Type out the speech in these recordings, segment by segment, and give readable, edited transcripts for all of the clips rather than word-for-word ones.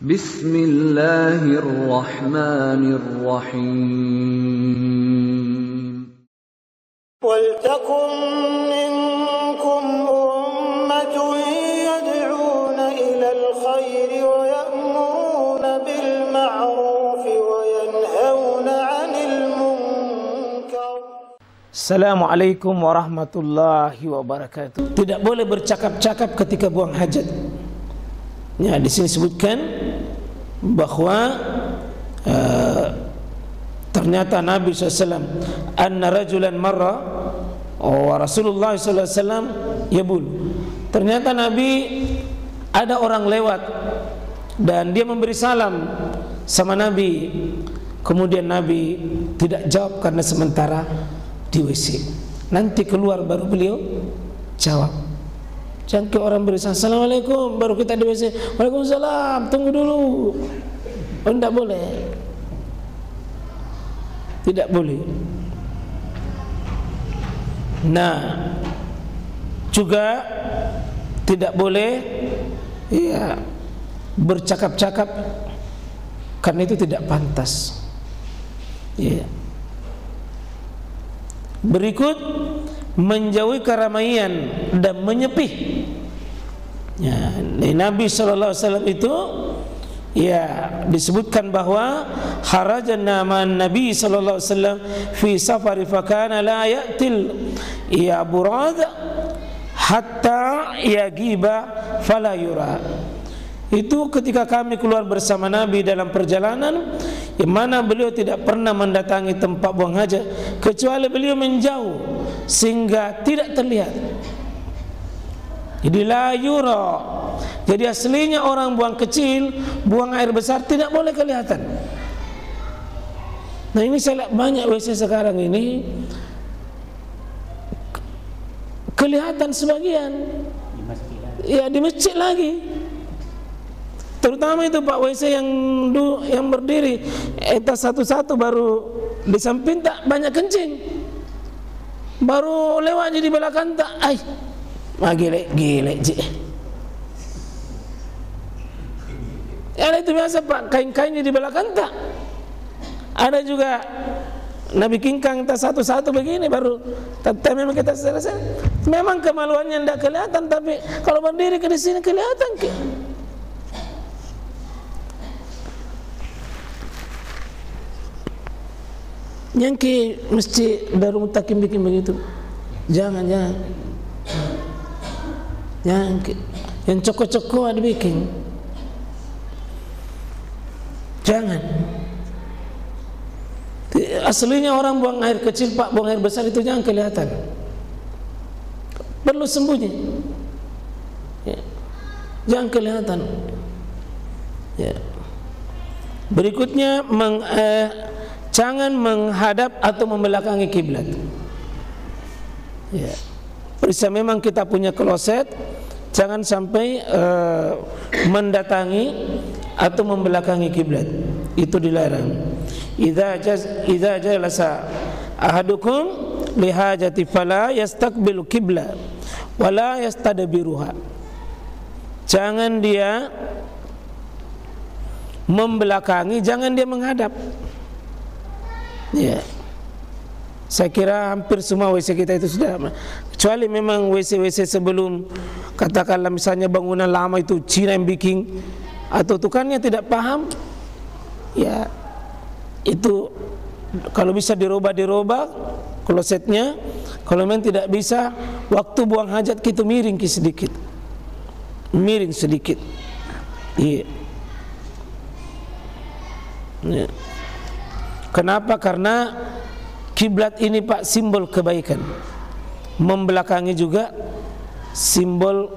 Bismillahirrahmanirrahim. Waltakum minkum ummatun yad'una ilal khairi wa ya'muruna bil ma'rufi wa yanhauna 'anil munkar. Assalamualaikum warahmatullahi wabarakatuh. Tidak boleh bercakap-cakap ketika buang hajat. Ya, di sini disebutkan bahwa ternyata Nabi SAW anna rajulan marra wa Rasulullah SAW yabul. Ternyata Nabi ada orang lewat dan dia memberi salam sama Nabi. Kemudian Nabi tidak jawab karena sementara di WC. Nanti keluar baru beliau jawab. Jangan ke orang beri assalamualaikum baru kita di WC. Waalaikumsalam, tunggu dulu. Oh, tidak boleh. Tidak boleh. Nah, juga tidak boleh ya bercakap-cakap karena itu tidak pantas. Ya. Berikut menjauhi keramaian dan menyepih. Ya, Nabi SAW itu ya disebutkan bahwa harajana man Nabi SAW fi safari fakana la ya'til ya burad hatta yagiba fala yura. Itu ketika kami keluar bersama Nabi dalam perjalanan yang mana beliau tidak pernah mendatangi tempat buang hajat kecuali beliau menjauh sehingga tidak terlihat. Jadi la yura. Jadi aslinya orang buang kecil, buang air besar tidak boleh kelihatan. Nah, ini saya lihat banyak WC sekarang ini kelihatan sebagian. Ya di masjid lagi. Terutama itu Pak WC yang berdiri etas satu-satu baru di samping tak banyak kencing. Baru lewat di belakang tak, ay, gile je. Ya itu biasa Pak, kain-kainnya di belakang tak. Ada juga Nabi kingkang tak satu-satu begini baru tapi memang kita selesai. Memang kemaluannya tidak kelihatan, tapi kalau berdiri ke di sini kelihatan ke. Yang ke mesti Darul Mutakim bikin begitu. Jangan. Yang coko-coko ada bikin. Jangan. Aslinya orang buang air kecil Pak, buang air besar itu jangan kelihatan. Perlu sembunyi. Ya. Jangan kelihatan. Ya. Berikutnya jangan menghadap atau membelakangi kiblat. Ya. Bisa memang kita punya kloset, jangan sampai mendatangi atau membelakangi kiblat. Itu dilarang. Idza jalasa ahadukum lihajati fala yastaqbilu qibla wala yastadbiruha. Jangan dia membelakangi, jangan dia menghadap. Ya. Saya kira hampir semua WC kita itu sudah, kecuali memang WC-WC sebelum katakanlah misalnya bangunan lama itu Cina yang bikin atau tukannya tidak paham, ya itu kalau bisa dirubah klosetnya. Kalau memang tidak bisa, waktu buang hajat kita miring sedikit. Iya. Ya. Kenapa? Karena kiblat ini Pak simbol kebaikan. Membelakangi juga simbol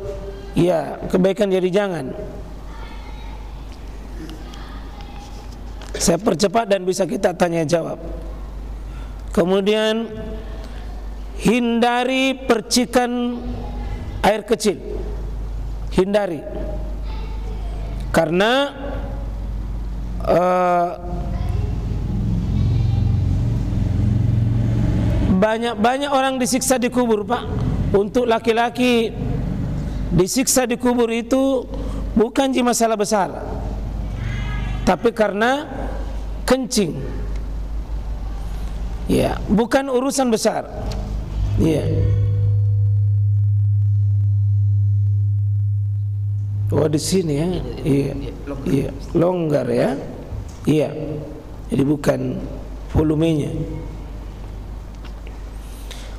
ya kebaikan, jadi jangan. Saya percepat dan bisa kita tanya jawab. Kemudian hindari percikan air kecil. Hindari. Karena banyak orang disiksa di kubur Pak. Untuk laki-laki disiksa di kubur itu bukan masalah besar. tapi karena kencing. Ya, bukan urusan besar. Ya. Oh, di sini ya. Iya. Iya, longgar ya. Iya. Jadi bukan volumenya.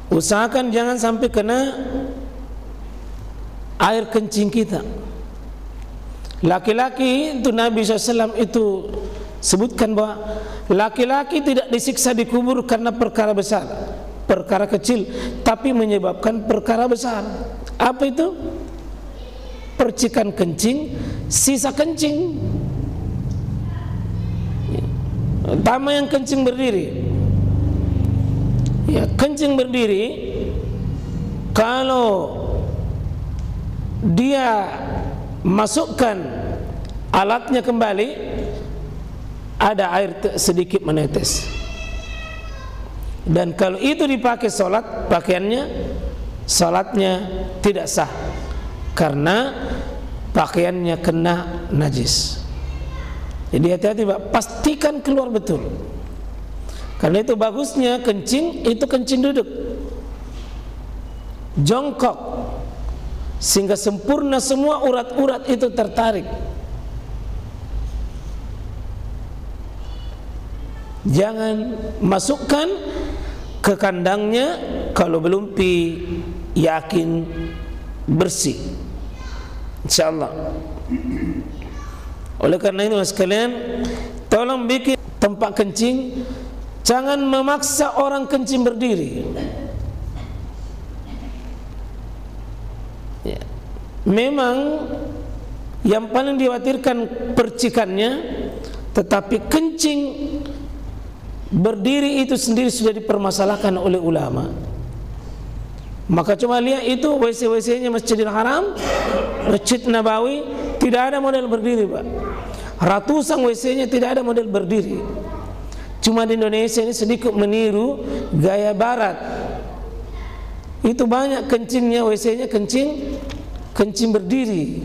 Usahakan jangan sampai kena air kencing kita. Laki-laki itu Nabi SAW itu sebutkan bahwa laki-laki tidak disiksa di kubur karena perkara besar, perkara kecil, tapi menyebabkan perkara besar. Apa itu? Percikan kencing, sisa kencing. Utama yang kencing berdiri. Ya, kencing berdiri kalau dia masukkan alatnya kembali, ada air sedikit menetes. Dan kalau itu dipakai sholat, pakaiannya, sholatnya tidak sah karena pakaiannya kena najis. Jadi hati-hati Pak, pastikan keluar betul. Karena itu bagusnya kencing, itu kencing duduk, jongkok, sehingga sempurna semua urat-urat itu tertarik. Jangan masukkan ke kandangnya kalau belum yakin bersih, insyaallah. Oleh karena itu mas sekalian, tolong bikin tempat kencing. Jangan memaksa orang kencing berdiri. Ya. Memang yang paling dikhawatirkan percikannya, tetapi kencing berdiri itu sendiri sudah dipermasalahkan oleh ulama. Maka coba lihat itu WC-WC-nya Masjidil Haram, Masjid Nabawi, tidak ada model berdiri Pak. Ratusan WC-nya tidak ada model berdiri. Cuma di Indonesia ini sedikit meniru gaya barat. Itu banyak kencingnya, WC-nya kencing berdiri.